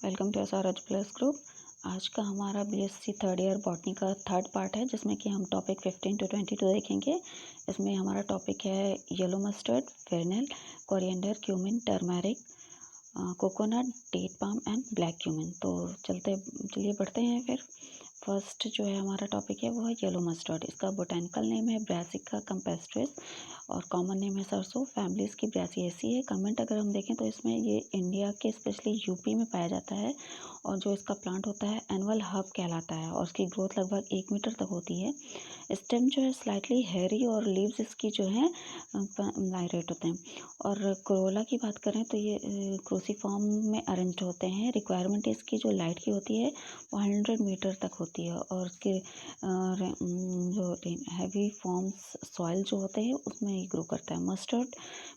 Welcome to SRH plus group. आज का हमारा BSc थर्ड ईयर बॉटनी का थर्ड पार्ट है, जिसमें कि हम टॉपिक 15 to 22 देखेंगे। इसमें हमारा टॉपिक है yellow mustard, fennel, coriander, cumin, turmeric, coconut, date palm and black cumin. तो चलिए बढ़ते हैं। फिर फर्स्ट जो है हमारा टॉपिक है वो है येलो मस्टर्ड। इसका बोटेनिकल नेम है ब्रासिका कैम्पेस्ट्रिस और कॉमन नेम है सरसों। फैमिली इसकी ब्रासिएसी है। कमेंट अगर हम देखें तो इसमें ये इंडिया के स्पेशली यूपी में पाया जाता है और जो इसका प्लांट होता है एनुअल हर्ब कहलाता है और उसकी ग्रोथ लगभग 1 मीटर तक होती है। स्टेम जो है स्लाइटली हेयरी और लीव्स इसकी जो है लाइरेट होते हैं। और कोरोला की बात करें तो ये क्रूसीफॉर्म में अरेंज होते हैं। रिक्वायरमेंट इसकी जो लाइट की होती है वो 100 मीटर तक होती है और उसके जो हैवी फॉर्म्स सॉइल जो होते हैं उसमें ये ग्रो करता है। मस्टर्ड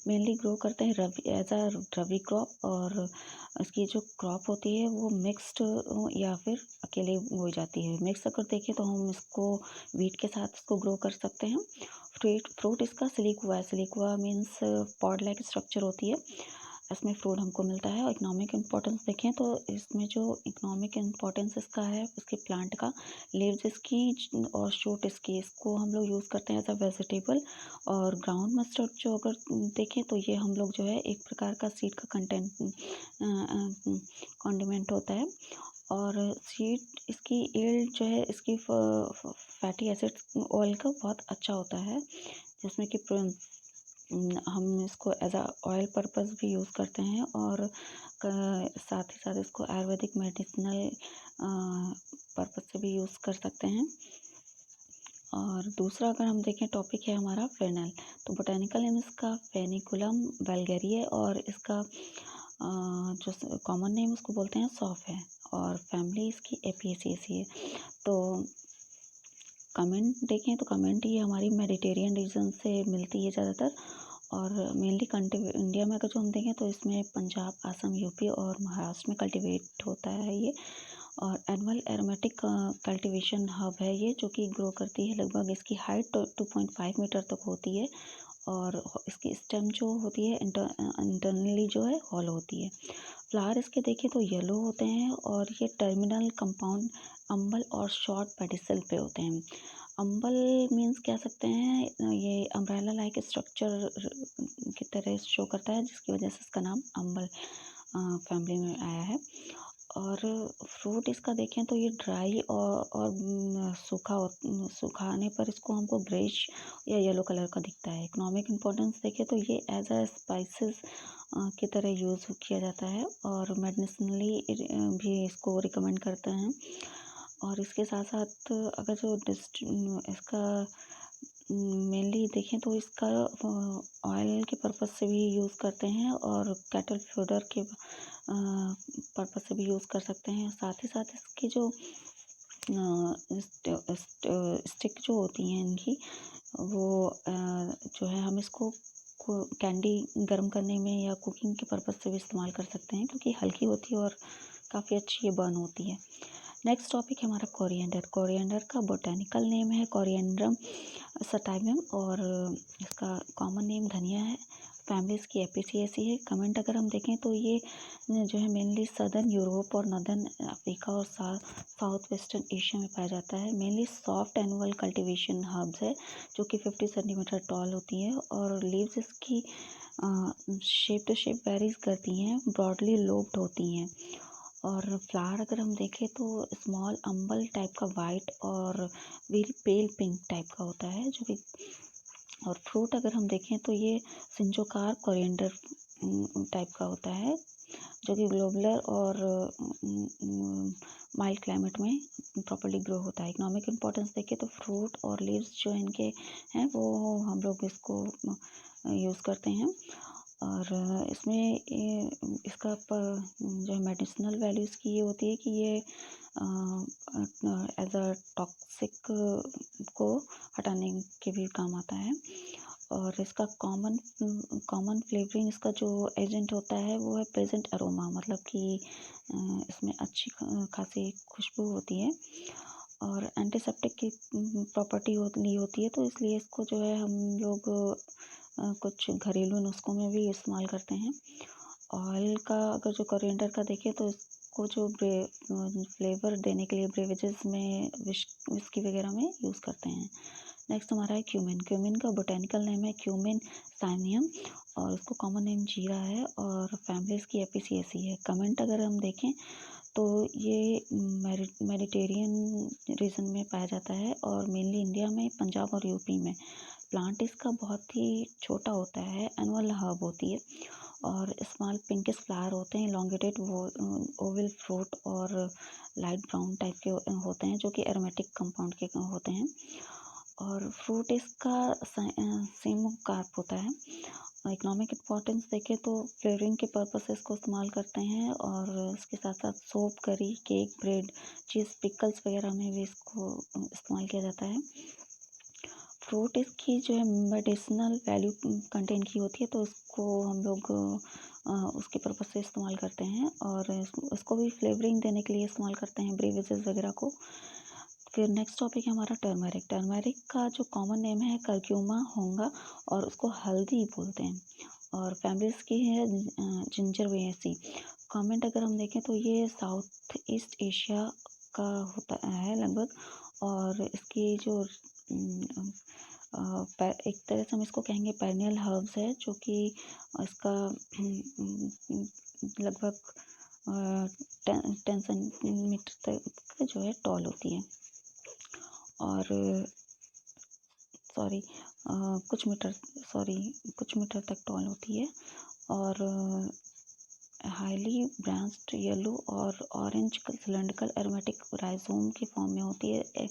मेनली ग्रो करते हैं एज अ रबी क्रॉप और इसकी जो क्रॉप होती है वो मिक्स्ड या फिर अकेले हो जाती है। मिक्स अगर देखें तो हम इसको वीट के साथ इसको ग्रो कर सकते हैं। फ्रूट इसका सिलिकुआ है। Siliqua means pod like structure होती है, इसमें फ्रूट हमको मिलता है। और इकोनॉमिक इम्पोर्टेंस देखें तो इसमें जो इकोनॉमिक इम्पोर्टेंस इसका है उसके प्लांट का, लीव्स इसकी और शूट इसको हम लोग यूज़ करते हैं एज अ वेजिटेबल। और ग्राउंड मस्टर्ड जो अगर देखें तो ये हम लोग जो है एक प्रकार का सीड का कॉन्डिमेंट होता है। और सीड इसकी यील्ड जो है इसकी फैटी एसिड ऑयल का बहुत अच्छा होता है, जिसमें कि हम इसको एज अ ऑयल पर्पस भी यूज़ करते हैं और साथ ही साथ इसको आयुर्वेदिक मेडिसिनल पर्पस से भी यूज़ कर सकते हैं। और दूसरा अगर हम देखें टॉपिक है हमारा फेरनेल। तो बोटेनिकल नेम इसका फेनिकुलम वल्गेरिए और इसका जो कॉमन नेम उसको बोलते हैं सौफ है और फैमिली इसकी एपियेसिएसी है। तो कमेंट देखें तो कमेंट ये हमारी मेडिटेरियन रीजन से मिलती है ज़्यादातर और मेनली इंडिया में अगर जो हम देखें तो इसमें पंजाब, असम, यूपी और महाराष्ट्र में कल्टीवेट होता है ये। और एनुअल एरोमेटिक कल्टीवेशन हब है ये, जो कि ग्रो करती है। लगभग इसकी हाइट 2.5 मीटर तक होती है और इसकी स्टेम जो होती है इंटरनली जो है हॉलो होती है। फ्लावर इसके देखें तो येलो होते हैं और ये टर्मिनल कंपाउंड अम्बल और शॉर्ट पेडिसल पे होते हैं। अम्बल मीन्स कह सकते हैं ये अम्ब्रेला लाइक स्ट्रक्चर की तरह शो करता है, जिसकी वजह से इसका नाम अम्बल फैमिली में आया है। और फ्रूट इसका देखें तो ये ड्राई और सुखाने पर इसको हमको ग्रेश या येलो कलर का दिखता है। इकोनॉमिक इम्पोर्टेंस देखें तो ये एज अ स्पाइसेस की तरह यूज़ किया जाता है और मेडिसिनली भी इसको रिकमेंड करते हैं। और इसके साथ साथ अगर जो इसका मेनली देखें तो इसका ऑयल के पर्पज़ से भी यूज़ करते हैं और कैटल फीडर के पर्पज़ से भी यूज़ कर सकते हैं। साथ ही साथ इसकी जो स्टिक जो होती हैं इनकी वो जो है हम इसको कैंडी गर्म करने में या कुकिंग के पर्पज़ से भी इस्तेमाल कर सकते हैं, क्योंकि हल्की होती है और काफ़ी अच्छी ये बर्न होती है। नेक्स्ट टॉपिक है हमारा कोरिएंडर। कोरिएंडर का बोटेनिकल नेम है कोरिएंड्रम सटाइवम और इसका कॉमन नेम धनिया है। फैमिली इसकी एपिसिएसी है। कमेंट अगर हम देखें तो ये जो है मेनली सदर्न यूरोप और नॉर्दर्न अफ्रीका और साउथ वेस्टर्न एशिया में पाया जाता है। Mainly soft annual cultivation herbs है, जो कि 50 सेंटीमीटर टॉल होती है और लीव्स इसकी शेप टू शेप वेरीज करती हैं, ब्रॉडली लोब्ड होती हैं। और फ्लावर अगर हम देखें तो स्मॉल अम्बल टाइप का वाइट और वेरी पेल पिंक टाइप का होता है जो कि। और फ्रूट अगर हम देखें तो ये सिंजोकार कोरिएंडर टाइप का होता है, जो कि ग्लोबुलर और माइल्ड क्लाइमेट में प्रॉपर्ली ग्रो होता है। इकोनॉमिक इम्पोर्टेंस देखें तो फ्रूट और लीव्स जो इनके हैं वो हम लोग इसको यूज़ करते हैं। और इसमें इसका जो मेडिसिनल वैल्यू इसकी ये होती है कि ये एज अ टॉक्सिक को हटाने के भी काम आता है। और इसका कॉमन फ्लेवरिंग इसका जो एजेंट होता है वो है प्रेजेंट अरोमा, मतलब कि इसमें अच्छी खासी खुशबू होती है और एंटीसेप्टिक की प्रॉपर्टी होती है। तो इसलिए इसको जो है हम लोग कुछ घरेलू नुस्खों में भी इस्तेमाल करते हैं। ऑयल का अगर जो कोरिएंडर का देखें तो इसको जो फ्लेवर देने के लिए ब्रेवेजेस में विस्की वगैरह में यूज़ करते हैं। नेक्स्ट हमारा है क्यूमिन। क्यूमिन का बोटेनिकल नेम है क्यूमिन साइनियम और उसको कॉमन नेम जीरा है और फैमिली इसकी एपिसिएसी है। कमेंट अगर हम देखें तो ये मेडिटेरियन रीजन में पाया जाता है और मेनली इंडिया में पंजाब और यूपी में। प्लांट इसका बहुत ही छोटा होता है, एनुअल हर्ब होती है और स्मॉल पिंकिश फ्लावर होते हैं, इलोंगेटेड ओवल फ्रूट और लाइट ब्राउन टाइप के होते हैं जो कि एरोमेटिक कंपाउंड के होते हैं और फ्रूट इसका सेम कार्प होता है। इकोनॉमिक इम्पोर्टेंस देखें तो फ्लेवरिंग के पर्पस से इसको इस्तेमाल करते हैं और इसके साथ साथ सोप, करी, केक, ब्रेड, चीज़, पिकल्स वगैरह में भी इसको इस्तेमाल किया जाता है। फ्रूट इसकी जो है मेडिसिनल वैल्यू कंटेन की होती है तो उसको हम लोग उसके पर्पस से इस्तेमाल करते हैं और इसको भी फ्लेवरिंग देने के लिए इस्तेमाल करते हैं ब्रेवेजेस वगैरह को। फिर नेक्स्ट टॉपिक है हमारा टर्मरिक। टर्मरिक का जो कॉमन नेम है करक्यूमा होंगा और उसको हल्दी बोलते हैं और फैमिलीज की है जिंजरबेरेसी। कमेंट अगर हम देखें तो ये साउथ ईस्ट एशिया का होता है लगभग और इसकी जो एक तरह से हम इसको कहेंगे पेरिनियल हर्ब्स है जो कि इसका लगभग 10 सेंटीमीटर तक जो है टॉल होती है और कुछ मीटर तक टॉल होती है और हाईली ब्रांच्ड येलो और ऑरेंज सिलेंड्रिकल एरोमेटिक राइजोम के फॉर्म में होती है।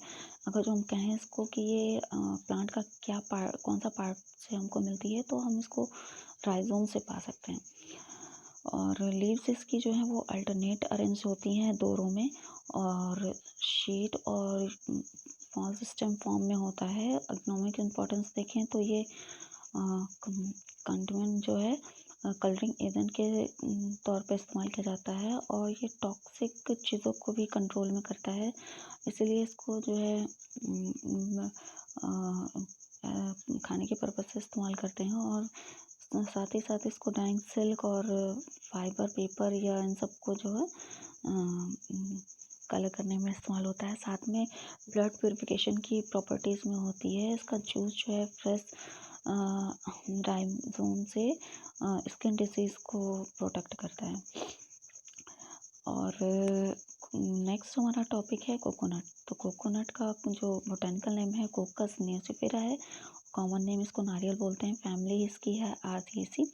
अगर जो हम कहें इसको कि ये प्लांट का कौन सा पार्ट से हमको मिलती है तो हम इसको राइजोम से पा सकते हैं और लीव्स इसकी जो है वो अल्टरनेट अरेंज होती हैं 2 रो में और शीट और फॉल सिस्टम फॉर्म में होता है। इकोनॉमिक इम्पोर्टेंस देखें तो ये कंटिन्यूम जो है कलरिंग एजेंट के तौर पर इस्तेमाल किया जाता है और ये टॉक्सिक चीज़ों को भी कंट्रोल में करता है, इसीलिए इसको जो है खाने के पर्पज़ से इस्तेमाल करते हैं और साथ ही साथ इसको डाइंग सिल्क और फाइबर, पेपर या इन सब को जो है कलर करने में इस्तेमाल होता है। साथ में ब्लड प्यूरिफिकेशन की प्रॉपर्टीज़ में होती है। इसका जूस जो है फ्रेश राइजोम से स्किन डिसीज़ को प्रोटेक्ट करता है। और नेक्स्ट हमारा टॉपिक है कोकोनट। तो कोकोनट का जो बोटेनिकल नेम है कोकस नियोसिफेरा है, कॉमन नेम इसको नारियल बोलते हैं, फैमिली इसकी है आर्थिएसी।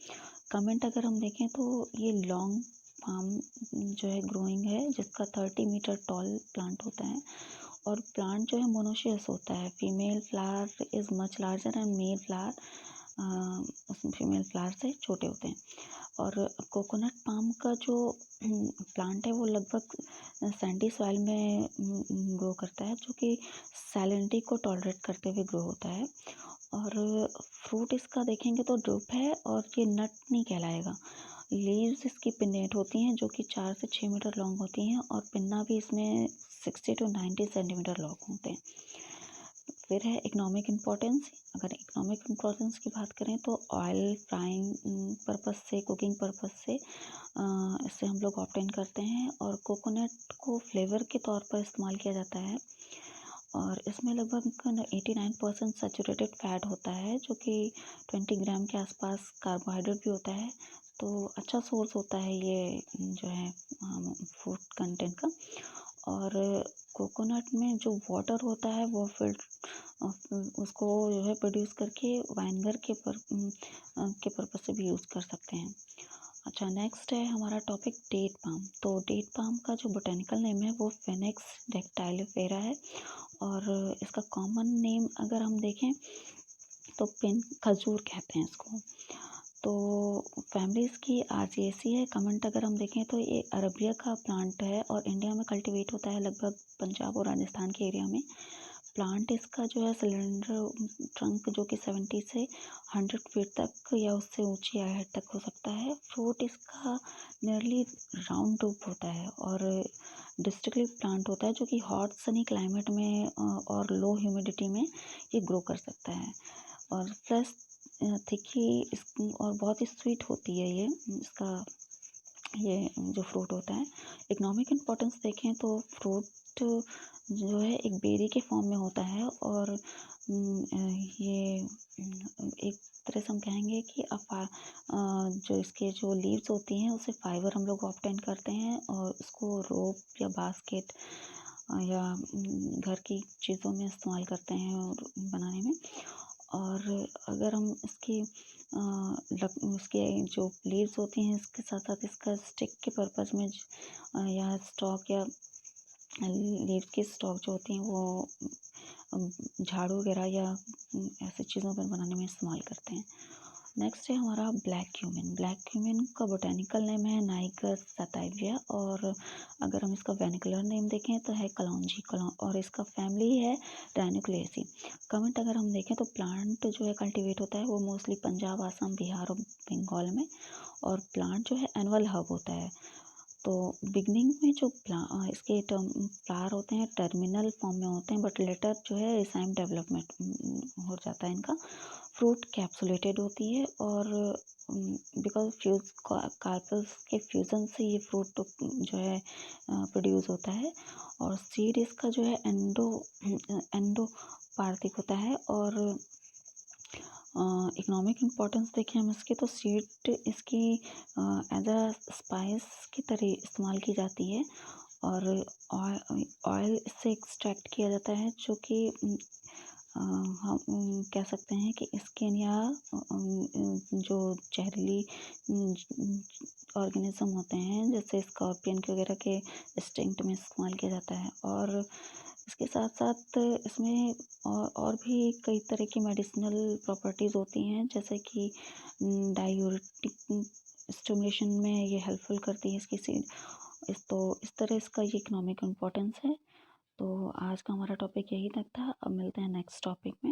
कमेंट अगर हम देखें तो ये लॉन्ग पाम जो है ग्रोइंग है जिसका 30 मीटर टॉल प्लांट होता है और प्लांट जो है मोनोशियस होता है। Female flower is much larger and male flower female flower से छोटे होते हैं और कोकोनट पाम का जो प्लांट है वो लगभग सैंडी सॉइल में ग्रो करता है जो कि सैलिनिटी को टॉलरेट करते हुए ग्रो होता है और फ्रूट इसका देखेंगे तो ड्रूप है और ये नट नहीं कहलाएगा। लीव्स इसकी पिन्नेट होती हैं जो कि 4 से 6 मीटर लॉन्ग होती हैं और पिन्ना भी इसमें 60 to 90 सेंटीमीटर लॉन्ग होते हैं। फिर है इकोनॉमिक इम्पोर्टेंस। अगर इकोनॉमिक इम्पोर्टेंस की बात करें तो ऑयल फ्राइंग पर्पस से, कुकिंग पर्पस से इससे हम लोग ऑब्टेन करते हैं और कोकोनट को फ्लेवर के तौर पर इस्तेमाल किया जाता है और इसमें लगभग 89% सैचुरेटेड फैट होता है जो कि 20 ग्राम के आसपास कार्बोहाइड्रेट भी होता है, तो अच्छा सोर्स होता है ये जो है फूड कंटेंट का। और कोकोनट में जो वाटर होता है वो उसको जो है प्रोड्यूस करके वाइनगर के पर्पस से भी यूज़ कर सकते हैं। अच्छा, नेक्स्ट है हमारा टॉपिक डेट पाम। तो डेट पाम का जो बोटेनिकल नेम है वो फेनेक्स डेक्टाइलिफेरा है और इसका कॉमन नेम अगर हम देखें तो पिन खजूर कहते हैं इसको। तो फैमिली इसकी आर्चिएसी है। कमेंट अगर हम देखें तो ये अरबिया का प्लांट है और इंडिया में कल्टीवेट होता है लगभग पंजाब और राजस्थान के एरिया में। प्लांट इसका जो है सिलेंडर ट्रंक जो कि 70 से 100 फीट तक या उससे ऊंची हाइट तक हो सकता है। फ्रूट इसका नियरली राउंड रूप होता है और डिस्टिकली प्लांट होता है जो कि हॉट सनी क्लाइमेट में और लो ह्यूमिडिटी में ये ग्रो कर सकता है और फ्रेश थिकी और बहुत ही स्वीट होती है ये इसका ये जो फ्रूट होता है। इकोनॉमिक इम्पोर्टेंस देखें तो फ्रूट जो है एक बेरी के फॉर्म में होता है और ये एक तरह से हम कहेंगे कि जो इसके जो लीव्स होती हैं उससे फाइबर हम लोग ऑब्टेन करते हैं और उसको रोप या बास्केट या घर की चीज़ों में इस्तेमाल करते हैं और बनाने में। और अगर हम उसके जो लीव्स होती हैं इसके साथ साथ इसका स्टिक के पर्पज़ में या स्टॉक या लीव्स की स्टॉक जो होती हैं वो झाड़ू वगैरह या ऐसी चीज़ों पर बनाने में इस्तेमाल करते हैं। नेक्स्ट है हमारा ब्लैक क्यूमिन। ब्लैक क्यूमिन का बोटेनिकल नेम है नाइगर सताइविया और अगर हम इसका वर्नाकुलर नेम देखें तो है कलौंजी और इसका फैमिली है रैनुकुलेसी। कमेंट अगर हम देखें तो प्लांट जो है कल्टीवेट होता है वो मोस्टली पंजाब, आसाम, बिहार और बंगाल में, और प्लांट जो है एनुअल हर्ब होता है। तो बिगनिंग में जो इसके फ्लावर होते हैं टर्मिनल फॉर्म में होते हैं, बट लेटर जो है रिसाइम डेवलपमेंट हो जाता है इनका। फ्रूट कैप्सुलेटेड होती है और बिकॉज कार्पल्स के फ्यूज़न से ये फ्रूट जो है प्रोड्यूस होता है। और सीड इसका जो है एंडोपार्थिक होता है। और इकोनॉमिक इम्पोर्टेंस देखें हम इसके तो सीड इसकी एज अ स्पाइस की तरह इस्तेमाल की जाती है और ऑयल इससे एक्सट्रैक्ट किया जाता है जो कि हम कह सकते हैं कि स्किन या जो जहरीली ऑर्गेनिज्म होते हैं जैसे स्कॉर्पियन के वगैरह के स्टिंक्ट में इस्तेमाल किया जाता है। और इसके साथ साथ इसमें और भी कई तरह की मेडिसिनल प्रॉपर्टीज़ होती हैं जैसे कि डायूरेटिक स्टिमुलेशन में ये हेल्पफुल करती है इसकी सीड। इस तरह इसका ये इकोनॉमिक इम्पोर्टेंस है। तो आज का हमारा टॉपिक यही तक था। अब मिलते हैं नेक्स्ट टॉपिक में।